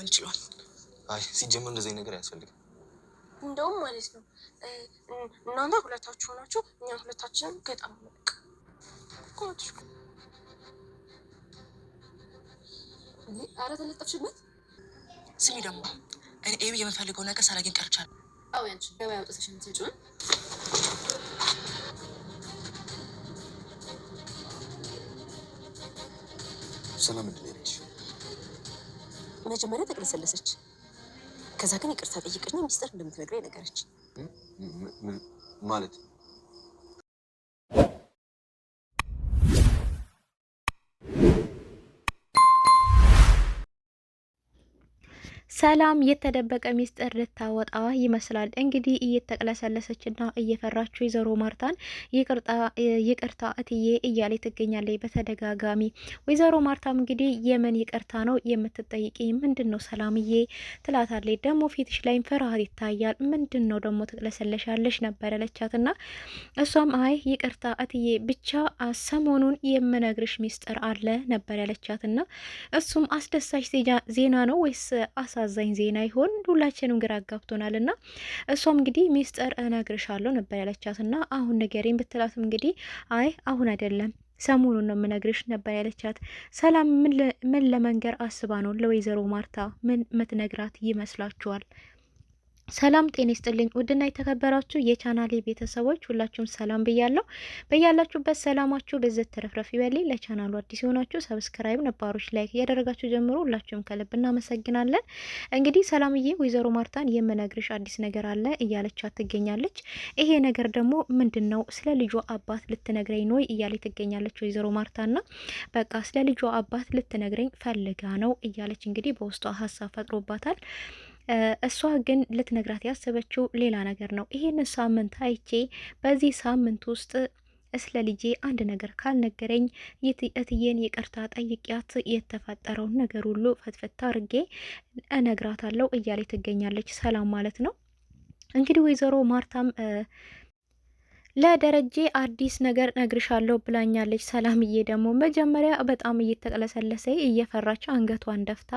ሊሰማን ይችላል። አይ ሲጀመር እንደዚህ ነገር አያስፈልግም። እንደውም ማለት ነው እናንተ ሁለታችሁ ሆናችሁ እኛ ሁለታችንን ገጣም በቃ ቆጥሽ አረ ተለጠፍሽበት። ስሚ ደግሞ እኔ ኤቢ የምፈልገው ነገር ሳላገኝ ቀርቻለሁ። አዎ ያንቺ ገበያ አውጥተሽ የምትሄጂውን ሰላም እንድለች መጀመሪያ ተቅለሰለሰች። ከዛ ግን ይቅርታ ጠይቀሽ ነው ሚስጥር እንደምትነግረኝ ነገረች። ማለት ሰላም የተደበቀ ሚስጥር ልታወጣ ይመስላል። እንግዲህ እየተቅለሰለሰችና እየፈራች ወይዘሮ ማርታን ይቅርታ እትዬ እያለ ትገኛለች በተደጋጋሚ። ወይዘሮ ማርታም እንግዲህ የምን ይቅርታ ነው የምትጠይቂኝ? ምንድን ነው ሰላምዬ ትላታለች። ደግሞ ፊትሽ ላይም ፍርሃት ይታያል። ምንድን ነው ደግሞ ትቅለሰለሻለሽ ነበር ያለቻትና እሷም አይ ይቅርታ እትዬ ብቻ ሰሞኑን የምነግርሽ ሚስጥር አለ ነበር ያለቻትና እሱም አስደሳች ዜና ነው ወይስ አሳዛኝ ዜና ይሆን? ሁላችንም ግራ አጋብቶናል። እና እሷም እንግዲህ ሚስጥር እነግርሻለሁ ነበር ያለቻት እና አሁን ንገሪኝ ብትላትም እንግዲህ አይ አሁን አይደለም ሰሞኑን ነው የምነግርሽ ነበር ያለቻት። ሰላም ምን ለመንገር አስባ ነው ለወይዘሮ ማርታ ምን ምትነግራት ይመስላችኋል? ሰላም ጤና ይስጥልኝ። ውድና የተከበራችሁ የቻናሌ ቤተሰቦች ሁላችሁም ሰላም ብያለሁ። በያላችሁበት ሰላማችሁ በዘት ተረፍረፍ ይበልኝ። ለቻናሉ አዲስ የሆናችሁ ሰብስክራይብ፣ ነባሮች ላይክ እያደረጋችሁ ጀምሮ ሁላችሁም ከልብ እናመሰግናለን። እንግዲህ ሰላምዬ ወይዘሮ ማርታን የምነግርሽ አዲስ ነገር አለ እያለቻት ትገኛለች። ይሄ ነገር ደግሞ ምንድን ነው? ስለ ልጇ አባት ልትነግረኝ ነው እያለች ትገኛለች ወይዘሮ ማርታና በቃ ስለ ልጇ አባት ልትነግረኝ ፈልጋ ነው እያለች እንግዲህ በውስጧ ሀሳብ ፈጥሮባታል። እሷ ግን ልትነግራት ያሰበችው ሌላ ነገር ነው። ይሄንን ሳምንት አይቼ በዚህ ሳምንት ውስጥ ስለ ልጄ አንድ ነገር ካልነገረኝ እትዬን ይቅርታ ጠይቂያት የተፈጠረውን ነገር ሁሉ ፈትፈታ አርጌ እነግራታለሁ እያለ ትገኛለች። ሰላም ማለት ነው እንግዲህ ወይዘሮ ማርታም ለደረጀ አዲስ ነገር ነግርሻለሁ ብላኛለች። ሰላምዬ ደግሞ መጀመሪያ በጣም እየተቀለሰለሰ እየፈራች አንገቷን ደፍታ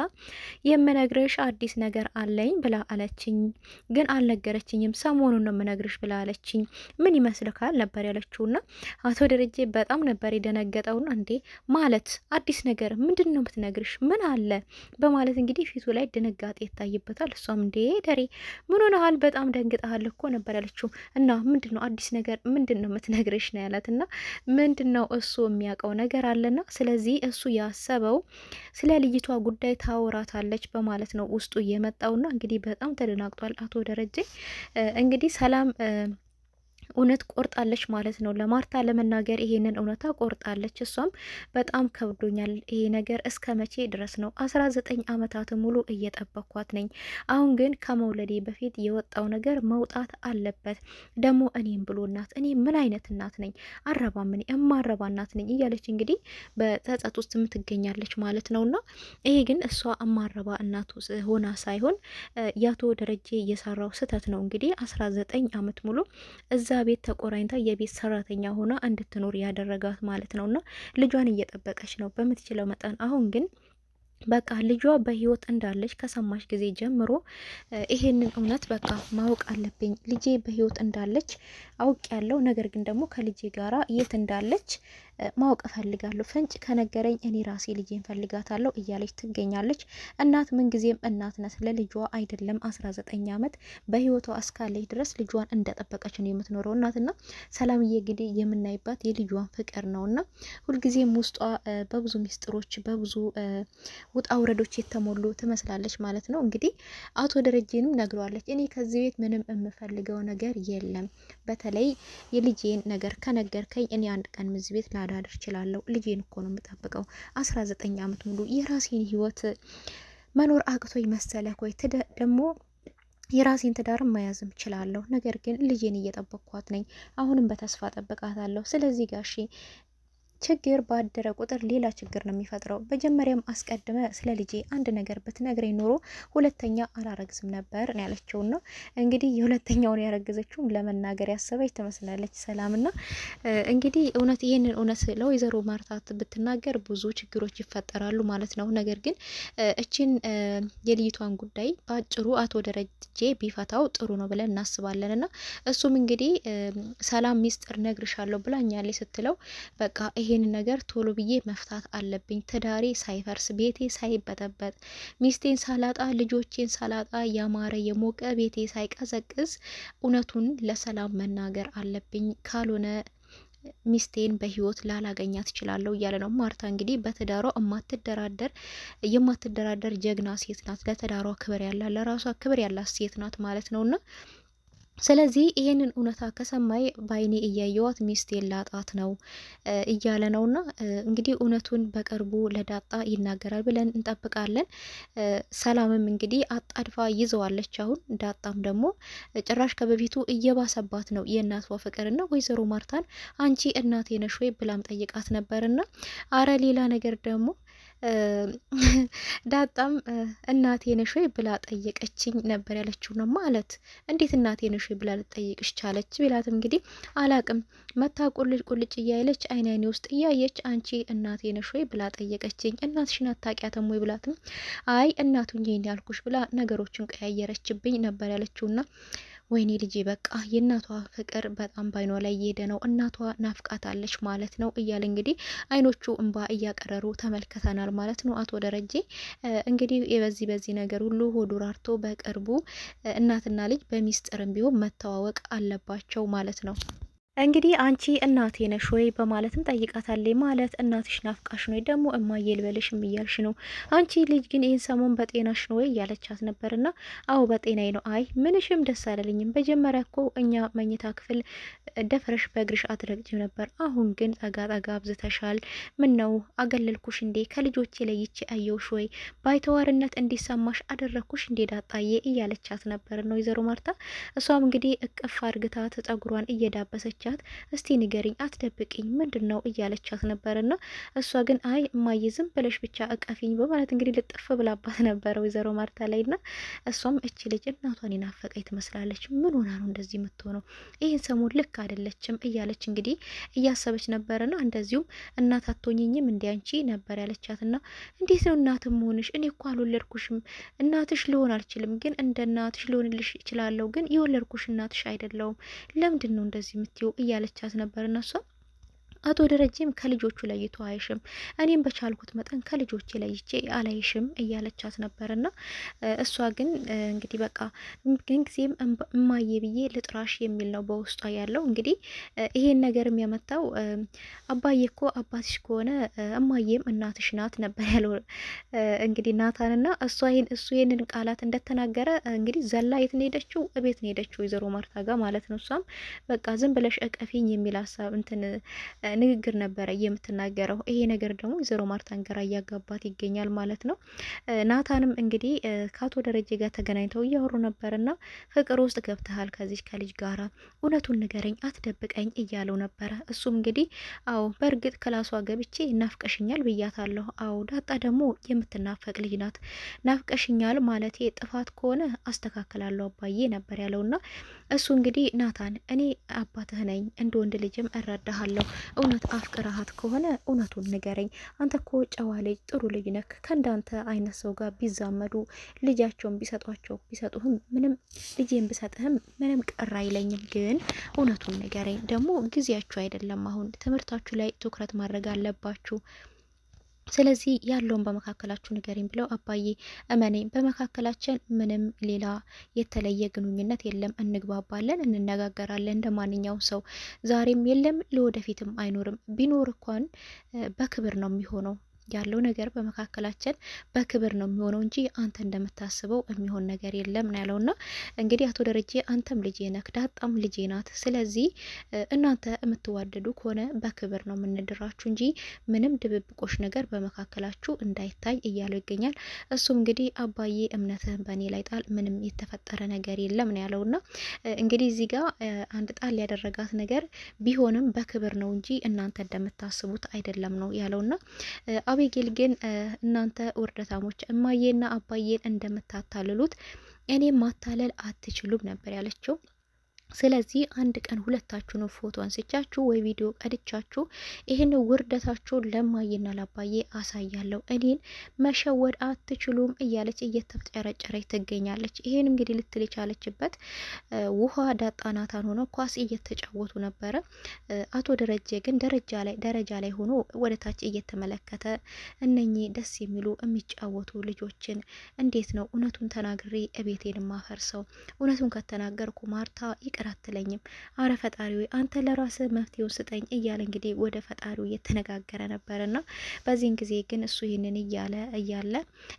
የምነግርሽ አዲስ ነገር አለኝ ብላ አለችኝ፣ ግን አልነገረችኝም። ሰሞኑን ነው የምነግርሽ ብላ አለችኝ። ምን ይመስልካል ነበር ያለችውና አቶ ደረጀ በጣም ነበር የደነገጠውና እንዴ ማለት አዲስ ነገር ምንድን ነው የምትነግርሽ? ምን አለ በማለት እንግዲህ ፊቱ ላይ ድንጋጤ ይታይበታል። እሷም እንዴ ደሬ ምን ሆነሃል? በጣም ደንግጠሃል እኮ ነበር ያለችው። እና ምንድን ነው አዲስ ነገር ምንድን ነው የምትነግርሽ ነው ያላት። እና ምንድን ነው እሱ የሚያውቀው ነገር አለና ስለዚህ እሱ ያሰበው ስለ ልጅቷ ጉዳይ ታወራታለች በማለት ነው ውስጡ እየመጣውና እንግዲህ በጣም ተደናግጧል አቶ ደረጀ። እንግዲህ ሰላም እውነት ቆርጣለች ማለት ነው። ለማርታ ለመናገር ይሄንን እውነታ ቆርጣለች። እሷም በጣም ከብዶኛል፣ ይሄ ነገር እስከ መቼ ድረስ ነው? 19 ዓመታት ሙሉ እየጠበኳት ነኝ። አሁን ግን ከመውለዴ በፊት የወጣው ነገር መውጣት አለበት። ደግሞ እኔም ብሎ እናት እኔ ምን አይነት እናት ነኝ? አረባ ምን የማረባ እናት ነኝ እያለች እንግዲህ በጸጸት ውስጥ የምትገኛለች ማለት ነውና ይሄ ግን እሷ እማረባ እናት ሆና ሳይሆን ያቶ ደረጀ የሰራው ስህተት ነው። እንግዲህ 19 ዓመት ሙሉ እዛ ቤት ተቆራኝታ የቤት ሰራተኛ ሆና እንድትኖር ያደረጋት ማለት ነውና ልጇን እየጠበቀች ነው በምትችለው መጠን። አሁን ግን በቃ ልጇ በህይወት እንዳለች ከሰማች ጊዜ ጀምሮ ይሄንን እውነት በቃ ማወቅ አለብኝ፣ ልጄ በህይወት እንዳለች አውቅ ያለው ነገር ግን ደግሞ ከልጄ ጋራ የት እንዳለች ማወቅ እፈልጋለሁ። ፍንጭ ከነገረኝ እኔ ራሴ ልጄን ፈልጋታለሁ እያለች ትገኛለች። እናት ምንጊዜም እናት ናት። ለልጇ አይደለም 19 ዓመት በህይወቷ እስካለች ድረስ ልጇን እንደጠበቀች ነው የምትኖረው እናትና ሰላምዬ እንግዲህ የምናይባት የልጇን ፍቅር ነውና ሁልጊዜም ውስጧ በብዙ ሚስጥሮች በብዙ ውጣ ውረዶች የተሞሉ ትመስላለች ማለት ነው። እንግዲህ አቶ ደረጀንም ነግሯለች። እኔ ከዚህ ቤት ምንም የምፈልገው ነገር የለም፣ በተለይ የልጄን ነገር ከነገርከኝ እኔ አንድ ቀን እዚህ ቤት ላዳድር እችላለሁ። ልጄን እኮ ነው የምጠብቀው 19 ዓመት ሙሉ የራሴን ህይወት መኖር አቅቶኝ መሰለህ ወይ? ደግሞ የራሴን ትዳር መያዝም እችላለሁ። ነገር ግን ልጄን እየጠበቅኳት ነኝ። አሁንም በተስፋ ጠብቃታለሁ። ስለዚህ ጋሼ ችግር ባደረ ቁጥር ሌላ ችግር ነው የሚፈጥረው። መጀመሪያም አስቀድመ ስለ ልጄ አንድ ነገር ብትነግረኝ ኖሮ ሁለተኛ አላረግዝም ነበር ነው ያለችው። ነው እንግዲህ የሁለተኛውን ያረገዘችውም ለመናገር ያሰበች ትመስላለች ሰላምና እንግዲህ ይህንን እውነት ለወይዘሮ ማርታት ብትናገር ብዙ ችግሮች ይፈጠራሉ ማለት ነው። ነገር ግን እችን የልጅቷን ጉዳይ በአጭሩ አቶ ደረጀ ቢፈታው ጥሩ ነው ብለን እናስባለን። እና እሱም እንግዲህ ሰላም ሚስጥር ነግርሻለሁ ብላኛለች ስትለው በቃ ይሄን ነገር ቶሎ ብዬ መፍታት አለብኝ፣ ትዳሬ ሳይፈርስ ቤቴ ሳይበጠበጥ ሚስቴን ሳላጣ ልጆቼን ሳላጣ ያማረ የሞቀ ቤቴ ሳይቀዘቅዝ እውነቱን ለሰላም መናገር አለብኝ፣ ካልሆነ ሚስቴን በህይወት ላላገኛት እችላለሁ እያለ ነው። ማርታ እንግዲህ በትዳሯ የማትደራደር ጀግና ሴት ናት። ለትዳሯ ክብር ያላት ለራሷ ክብር ያላት ሴት ናት ማለት ነውና ስለዚህ ይሄንን እውነታ ከሰማይ ባይኔ እያየዋት ሚስቴን ላጣት ነው እያለ ነውና እንግዲህ እውነቱን በቅርቡ ለዳጣ ይናገራል ብለን እንጠብቃለን። ሰላምም እንግዲህ አጣድፋ ይዘዋለች። አሁን ዳጣም ደግሞ ጭራሽ ከበፊቱ እየባሰባት ነው የእናቷ ፍቅርና ወይዘሮ ማርታን አንቺ እናቴ ነሽ ወይ ብላም ጠይቃት ነበርና አረ ሌላ ነገር ደግሞ ዳጣም እናቴ ነሽ ወይ ብላ ጠየቀችኝ ነበር ያለችው። ነው ማለት እንዴት እናቴ ነሽ ወይ ብላ ልጠይቅሽ ቻለች ቢላትም እንግዲህ አላቅም መታ ቁልጭ እያለች አይኔ ውስጥ እያየች አንቺ እናቴ ነሽ ወይ ብላ ጠየቀችኝ። እናትሽን አታውቂያትም ወይ ብላትም አይ እናቱኝ ያልኩሽ ብላ ነገሮችን ቀያየረችብኝ ነበር ያለችውና ወይኔ ልጄ በቃ የእናቷ ፍቅር በጣም ባይኗ ላይ እየሄደ ነው፣ እናቷ ናፍቃታለች ማለት ነው እያለ እንግዲህ አይኖቹ እንባ እያቀረሩ ተመልክተናል ማለት ነው። አቶ ደረጀ እንግዲህ በዚህ ነገር ሁሉ ሆዱ ራርቶ በቅርቡ እናትና ልጅ በሚስጥርም ቢሆን መተዋወቅ አለባቸው ማለት ነው። እንግዲህ አንቺ እናቴ ነሽ ወይ በማለትም ጠይቃታለች። ማለት እናትሽ ናፍቃሽ ነው ደግሞ እማዬ ልበልሽም እያልሽ ነው አንቺ ልጅ ግን ይህን ሰሞን በጤናሽ ነው ወይ እያለቻት ነበርና አዎ በጤናዬ ነው። አይ ምንሽም ደስ አላለኝም። መጀመሪያ እኮ እኛ መኝታ ክፍል ደፍረሽ በእግርሽ አትረግጭም ነበር፣ አሁን ግን ጠጋ አብዝተሻል። ምን ነው አገለልኩሽ እንዴ? ከልጆቼ ለይቼ አየውሽ ወይ? ባይተዋርነት እንዲሰማሽ አደረግኩሽ እንዴ ዳጣዬ እያለቻት ነበር ነው ወይዘሮ ማርታ። እሷም እንግዲህ እቅፍ አርግታት ጸጉሯን እየዳበሰች እስቲ ንገሪኝ አትደብቅኝ ምንድን ነው እያለቻት ነበርና እሷ ግን አይ እማዬ ዝም ብለሽ ብቻ እቀፊኝ በማለት እንግዲህ ልጥፍ ብላባት ነበረ ወይዘሮ ማርታ ላይና እሷም እቺ ልጅ እናቷን ይናፈቀኝ ትመስላለች፣ ምን ሆና ነው እንደዚህ የምትሆነው? ይህን ሰሞን ልክ አይደለችም እያለች እንግዲህ እያሰበች ነበርና እንደዚሁም እናት አትሆኝኝም እንዲ አንቺ ነበር ያለቻትና እንዴት ነው እናት መሆንሽ? እኔ እኮ አልወለድኩሽም፣ እናትሽ ልሆን አልችልም፣ ግን እንደ እናትሽ ልሆንልሽ እችላለሁ፣ ግን የወለድኩሽ እናትሽ አይደለሁም። ለምንድን ነው እንደዚህ የምትይው እያለቻት ነበር። እነሷ አቶ ደረጀም ከልጆቹ ለይቶ አይሽም፣ እኔም በቻልኩት መጠን ከልጆቼ ለይቼ አላይሽም እያለቻት ነበርና እሷ ግን እንግዲህ በቃ ግን ጊዜም እማዬ ብዬ ልጥራሽ የሚል ነው በውስጧ ያለው። እንግዲህ ይሄን ነገርም ያመጣው አባዬ እኮ አባትሽ ከሆነ እማዬም እናትሽ ናት ነበር ያለው እንግዲህ ናታንና እሱ ይሄንን ቃላት እንደተናገረ እንግዲህ ዘላ የት ነው ሄደችው? እቤት ነው ሄደችው ወይዘሮ ማርታ ጋር ማለት ነው። እሷም በቃ ዝም ብለሽ እቀፊኝ የሚል ሀሳብ ንግግር ነበረ የምትናገረው። ይሄ ነገር ደግሞ ወይዘሮ ማርታን ግራ እያጋባት ይገኛል ማለት ነው። ናታንም እንግዲህ ከአቶ ደረጀ ጋር ተገናኝተው እያወሩ ነበርና ፍቅር ውስጥ ገብተሃል ከዚህ ከልጅ ጋራ እውነቱን ንገረኝ አትደብቀኝ እያለው ነበረ። እሱም እንግዲህ አዎ በእርግጥ ክላሷ ገብቼ ናፍቀሽኛል ብያታለሁ። አዎ ዳጣ ደግሞ የምትናፈቅ ልጅ ናት። ናፍቀሽኛል ማለቴ ጥፋት ከሆነ አስተካክላለሁ አባዬ ነበር ያለውና እሱ እንግዲህ ናታን እኔ አባትህ ነኝ፣ እንደ ወንድ ልጅም እረዳሃለሁ። እውነት አፍቅረሃት ከሆነ እውነቱን ንገረኝ። አንተ እኮ ጨዋ ልጅ ጥሩ ልጅ ነክ። ከእንዳንተ አይነት ሰው ጋር ቢዛመዱ ልጃቸውን ቢሰጡህም ምንም ልጄን ብሰጥህም ምንም ቅር አይለኝም። ግን እውነቱን ንገረኝ። ደግሞ ጊዜያችሁ አይደለም፣ አሁን ትምህርታችሁ ላይ ትኩረት ማድረግ አለባችሁ። ስለዚህ ያለውን በመካከላችሁ ንገሪኝ ብለው አባዬ እመኔኝ በመካከላችን ምንም ሌላ የተለየ ግንኙነት የለም፣ እንግባባለን፣ እንነጋገራለን እንደ ማንኛውም ሰው። ዛሬም የለም ለወደፊትም አይኖርም። ቢኖር እንኳን በክብር ነው የሚሆነው። ያለው ነገር በመካከላችን በክብር ነው የሚሆነው እንጂ አንተ እንደምታስበው የሚሆን ነገር የለም ነው ያለውና እንግዲህ አቶ ደረጀ አንተም ልጄ ነህ፣ ዳጣም ልጄ ናት። ስለዚህ እናንተ የምትዋደዱ ከሆነ በክብር ነው የምንድራችሁ እንጂ ምንም ድብብቆሽ ነገር በመካከላችሁ እንዳይታይ እያለው ይገኛል። እሱም እንግዲህ አባዬ እምነትህን በእኔ ላይ ጣል፣ ምንም የተፈጠረ ነገር የለም ነው ያለውና እንግዲህ እዚህ ጋር አንድ ጣል ያደረጋት ነገር ቢሆንም በክብር ነው እንጂ እናንተ እንደምታስቡት አይደለም ነው ያለውና አቤጌል ግን እናንተ ውርደታሞች እማዬና አባዬን እንደምታታልሉት እኔም ማታለል አትችሉም ነበር ያለችው። ስለዚህ አንድ ቀን ሁለታችሁ ነው ፎቶ አንስቻችሁ ወይ ቪዲዮ ቀድቻችሁ ይሄን ውርደታችሁን ለማየና ላባዬ አሳያለሁ፣ እኔን መሸወድ አትችሉም እያለች እየተጨረጨረች ትገኛለች። ይሄን እንግዲህ ልትል የቻለችበት ውሃ ዳጣናታን ሆነ ኳስ እየተጫወቱ ነበረ። አቶ ደረጀ ግን ደረጃ ላይ ሆኖ ወደ ታች እየተመለከተ እነኚህ ደስ የሚሉ የሚጫወቱ ልጆችን እንዴት ነው እውነቱን ተናግሬ እቤቴን ማፈርሰው? እውነቱን ከተናገርኩ ማርታ አትለኝም? አረ ፈጣሪው አንተ ለራስህ መፍትሄውን ስጠኝ እያለ እንግዲህ ወደ ፈጣሪው እየተነጋገረ ነበርና በዚህን ጊዜ ግን እሱ ይህንን እያለ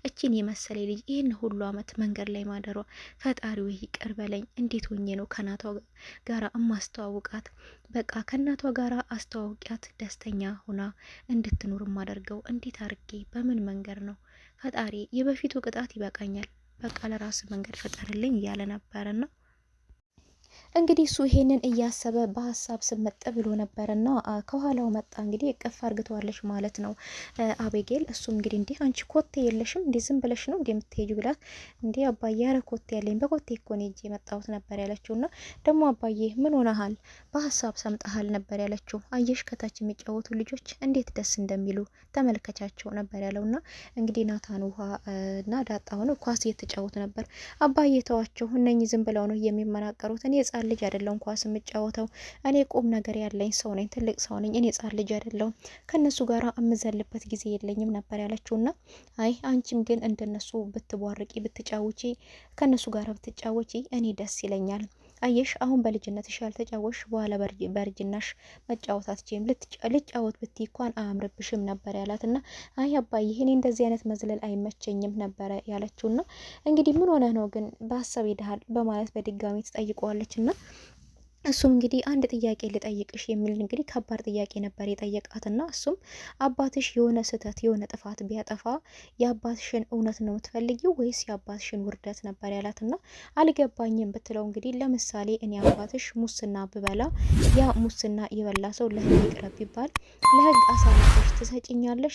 እቺን የመሰለ ልጅ ይህን ሁሉ አመት መንገድ ላይ ማደሯ ፈጣሪው ይቅር በለኝ፣ እንዴት ሆኜ ነው ከናቷ ጋራ እማስተዋውቃት? በቃ ከናቷ ጋራ አስተዋውቂያት ደስተኛ ሆና እንድትኖር ማደርገው እንዴት አርጌ በምን መንገድ ነው? ፈጣሪ የበፊቱ ቅጣት ይበቃኛል፣ በቃ ለራስ መንገድ ፈጠርልኝ እያለ ነበርና እንግዲህ እሱ ይሄንን እያሰበ በሀሳብ ስመጥ ብሎ ነበርና ከኋላው መጣ። እንግዲህ እቅፍ አርግተዋለች ማለት ነው አቤጌል። እሱም እንግዲህ እንዴ አንቺ ኮቴ የለሽም እንዴ ዝም ብለሽ ነው እንዴ የምትሄጂው ብላት፣ እንዴ አባዬ ኧረ ኮቴ ያለኝ በኮቴ እኮ ነው እንጂ የመጣሁት ነበር ያለችውና ደግሞ አባዬ ምን ሆነሃል? በሀሳብ ሰምጠሃል ነበር ያለችው። አየሽ ከታች የሚጫወቱ ልጆች እንዴት ደስ እንደሚሉ ተመልከቻቸው ነበር ያለውና እንግዲህ ናታን ውሃ እና ዳጣ ሆነው ኳስ እየተጫወቱ ነበር። አባዬ ተዋቸው፣ እነኚህ ዝም ብለው ነው የሚመናቀሩት፣ እኔ ህጻን ልጅ አይደለሁም ኳስ የምጫወተው፣ እኔ ቁም ነገር ያለኝ ሰው ነኝ፣ ትልቅ ሰው ነኝ፣ እኔ ህጻን ልጅ አይደለሁም፣ ከነሱ ጋር እምዘልበት ጊዜ የለኝም ነበር ያለችውና አይ አንቺም ግን እንደነሱ ብትቧርቂ ብትጫውቺ ከነሱ ጋር ብትጫወቺ እኔ ደስ ይለኛል። አየሽ አሁን በልጅነትሽ ያልተጫወሽ በኋላ በእርጅናሽ መጫወት አትችይም፣ ልጫወት ብትይ እንኳን አያምርብሽም ነበር ያላትና አይ አባዬ እኔ እንደዚህ አይነት መዝለል አይመቸኝም ነበረ ያለችውና እንግዲህ ምን ሆነ ነው ግን በሀሳብ ይደሃል በማለት በድጋሚ ትጠይቀዋለችና እሱም እንግዲህ አንድ ጥያቄ ልጠይቅሽ የሚል እንግዲህ ከባድ ጥያቄ ነበር የጠየቃትና እሱም አባትሽ የሆነ ስህተት የሆነ ጥፋት ቢያጠፋ የአባትሽን እውነት ነው የምትፈልጊው ወይስ የአባትሽን ውርደት ነበር ያላትና አልገባኝም ብትለው እንግዲህ ለምሳሌ እኔ አባትሽ ሙስና ብበላ ያ ሙስና የበላ ሰው ለህግ ይቅረብ ቢባል ለህግ አሳልፈሽ ትሰጪኛለሽ?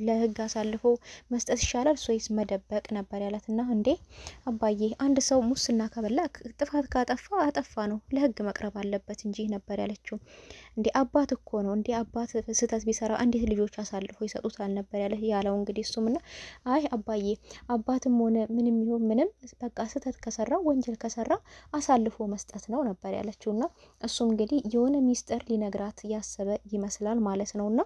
ለህግ አሳልፎ መስጠት ይሻላል ወይስ መደበቅ ነበር ያላትና እንዴ አባዬ አንድ ሰው ሙስና ከበላ ጥፋት ካጠፋ አጠፋ ነው ለህግ መቅረብ አለበት እንጂ ነበር ያለችው። እንዴ አባት እኮ ነው እንዴ አባት ስህተት ቢሰራ እንዴት ልጆች አሳልፎ ይሰጡታል ነበር ያለው እንግዲህ እሱምና አይ አባዬ አባትም ሆነ ምንም ይሁን ምንም በቃ ስህተት ከሰራ ወንጀል ከሰራ አሳልፎ መስጠት ነው ነበር ያለችውና እሱም እንግዲህ የሆነ ሚስጥር ሊነግራት ያሰበ ይመስላል ማለት ነውና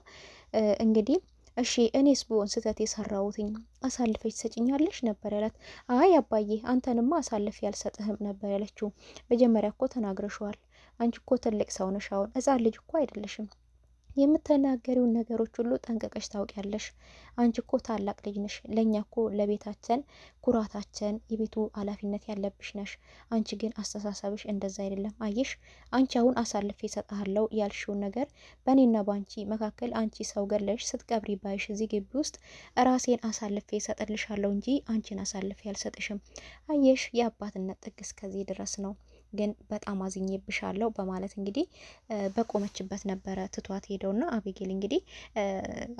እንግዲህ እሺ እኔስ ብሆን ስህተት የሰራሁትኝ አሳልፈሽ ትሰጪኛለሽ ነበር ያላት። አይ አባዬ አንተንማ አሳልፌ ያልሰጥህም ነበር ያለችው። መጀመሪያ እኮ ተናግረሽዋል፣ አንቺ እኮ ትልቅ ሰው ነሽ፣ አሁን ህጻን ልጅ እኮ አይደለሽም፣ የምትናገሪውን ነገሮች ሁሉ ጠንቀቀሽ ታውቂያለሽ። አንቺ እኮ ታላቅ ልጅ ነሽ፣ ለኛ እኮ ለቤታችን ኩራታችን የቤቱ ኃላፊነት ያለብሽ ነሽ። አንቺ ግን አስተሳሰብሽ እንደዛ አይደለም። አየሽ አንቺ አሁን አሳልፌ እሰጥሃለሁ ያልሽውን ነገር በእኔና ባንቺ መካከል አንቺ ሰው ገለሽ ስትቀብሪ ባይሽ እዚህ ግቢ ውስጥ ራሴን አሳልፌ እሰጥልሻለሁ እንጂ አንቺን አሳልፌ አልሰጥሽም። አየሽ የአባትነት ጥግ እስከዚህ ድረስ ነው፣ ግን በጣም አዝኜብሻለሁ በማለት እንግዲህ በቆመችበት ነበረ ትቷት ሄደውና አቤጌል እንግዲህ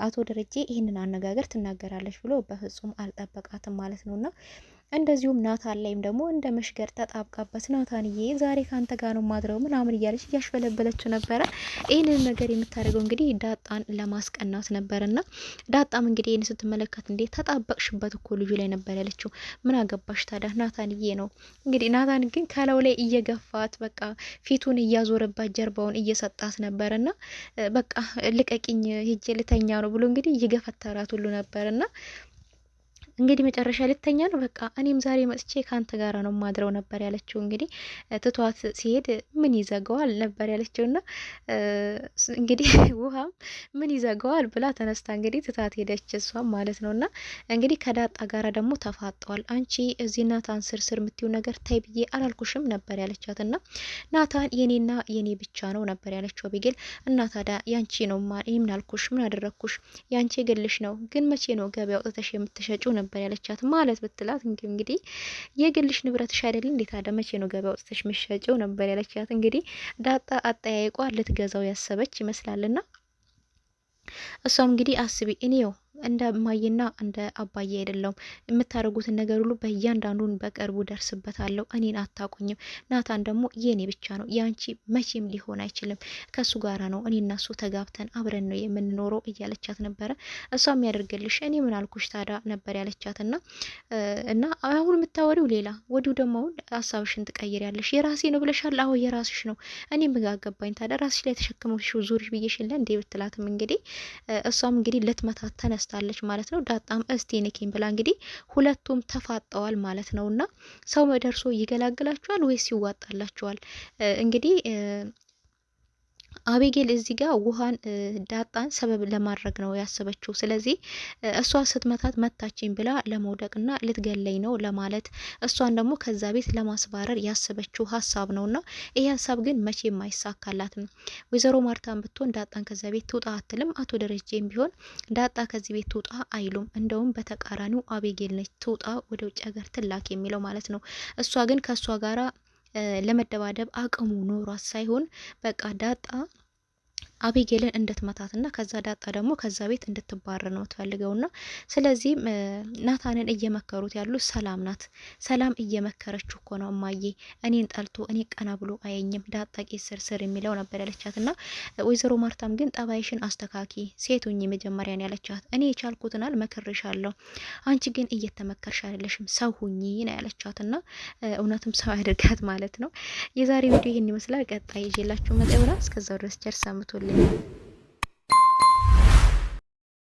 አቶ ደረጀ ይህንን አነጋገር ትናገራለች ብሎ በፍጹም አልጠበቃትም ማለት ነውና እንደዚሁም ናታን ላይም ደግሞ እንደ መሽገር ተጣብቃበት ናታንዬ ዛሬ ካንተ ጋር ነው ማድረው ምናምን እያለች እያሽበለበለችው ነበረ። ይህንን ነገር የምታደርገው እንግዲህ ዳጣን ለማስቀናት ነበርና ዳጣም እንግዲህ ይህን ስትመለከት እንዴ ተጣበቅሽበት እኮ ልጁ ላይ ነበር ያለችው። ምን አገባሽ ታዲያ ናታንዬ ነው እንግዲህ። ናታን ግን ከለው ላይ እየገፋት በቃ ፊቱን እያዞረባት ጀርባውን እየሰጣት ነበርና በቃ ልቀቂኝ ሂጄ ልተኛ ነው ብሎ እንግዲህ እየገፈተራት ሁሉ ነበርና እንግዲህ መጨረሻ ልተኛ ነው በቃ እኔም ዛሬ መጥቼ ካንተ ጋር ነው ማድረው ነበር ያለችው። እንግዲህ ትቷት ሲሄድ ምን ይዘጋዋል ነበር ያለችውና እንግዲህ ውሃም ምን ይዘጋዋል ብላ ተነስታ እንግዲህ ትታት ሄደች እሷም ማለት ነውና እንግዲህ ከዳጣ ጋራ ደግሞ ተፋጠዋል። አንቺ እዚህ ናታን ስርስር የምትዩ ነገር ታይ ብዬ አላልኩሽም ነበር ያለቻትና ናታን የኔና የኔ ብቻ ነው ነበር ያለችው አቤጌል። እና ታዲያ ያንቺ ነው ምን አልኩሽ? ምን አደረግኩሽ? ያንቺ ግልሽ ነው ግን መቼ ነው ገበያ አውጥተሽ የምትሸጪው ነበር ያለቻት። ማለት ብትላት እንግዲህ የግልሽ ንብረትሽ አይደል እንዴ ታዲያ መቼ ነው ገበያ አውጥተሽ የምትሸጪው ነበር ያለቻት። እንግዲህ ዳጣ አጠያይቋ ልትገዛው ያሰበች ይመስላልና እሷም እንግዲህ አስቢ እኔው እንደ እማዬና እንደ አባዬ አይደለም የምታደርጉትን ነገር ሁሉ በእያንዳንዱን በቅርቡ ደርስበታለሁ። እኔን አታቁኝም። ናታን ደግሞ የኔ ብቻ ነው ያንቺ መቼም ሊሆን አይችልም። ከሱ ጋራ ነው እኔ እና እሱ ተጋብተን አብረን ነው የምንኖረው እያለቻት ነበረ። እሷም ያደርግልሽ እኔ ምን አልኩሽ ታዲያ ነበር ያለቻትና እና አሁን የምታወሪው ሌላ ወዲሁ ደግሞ አሁን ሀሳብሽን ትቀይሪያለሽ። የራሴ ነው ብለሻል። አዎ የራስሽ ነው። እኔ ምጋገባኝ ታዲያ ራስሽ ላይ ተሸክመሽ ዙሪሽ ብዬሽለ እንዴ ብትላትም እንግዲህ እሷም እንግዲህ ልትመታት ተነስታለች ማለት ነው። ዳጣም እስቲ ንኪኝ ብላ እንግዲህ ሁለቱም ተፋጠዋል ማለት ነውና ሰው ደርሶ ይገላግላቸዋል ወይስ ይዋጣላቸዋል? እንግዲህ አቤጌል እዚህ ጋር ውሃን ዳጣን ሰበብ ለማድረግ ነው ያሰበችው። ስለዚህ እሷ ስትመታት መታችኝ ብላ ለመውደቅና ልትገለኝ ነው ለማለት እሷን ደግሞ ከዛ ቤት ለማስባረር ያሰበችው ሀሳብ ነውና ይሄ ሀሳብ ግን መቼም አይሳካላትም። ወይዘሮ ማርታን ብትሆን ዳጣን ከዛ ቤት ትውጣ አትልም። አቶ ደረጀም ቢሆን ዳጣ ከዚህ ቤት ትውጣ አይሉም። እንደውም በተቃራኒው አቤጌል ነች ትውጣ ወደ ውጭ ሀገር ትላክ የሚለው ማለት ነው። እሷ ግን ከእሷ ጋራ ለመደባደብ አቅሙ ኖሯት ሳይሆን በቃ ዳጣ አቤጌልን እንድትመታትና ከዛ ዳጣ ደግሞ ከዛ ቤት እንድትባረር ነው የምትፈልገውና ስለዚህ ናታንን እየመከሩት ያሉ ሰላም ናት። ሰላም እየመከረችው እኮ ነው እማዬ እኔን ጠልቶ እኔ ቀና ብሎ አየኝም ዳጣ ቄስ ስርስር የሚለው ነበር ያለቻትና ወይዘሮ ማርታም ግን ጠባይሽን አስተካኪ ሴቱኝ መጀመሪያን ያለቻት እኔ የቻልኩትናል መከርሻለሁ አንቺ ግን እየተመከርሽ አይደለሽም ሰው ሁኚ ነው ያለቻትና እውነትም ሰው ያደርጋት ማለት ነው። የዛሬ ቪዲዮ ይህን ይመስላል። ቀጣይ ይዤላችሁ መጣ ይሆናል። እስከዛው ድረስ ቸር ሰንብቱልኝ።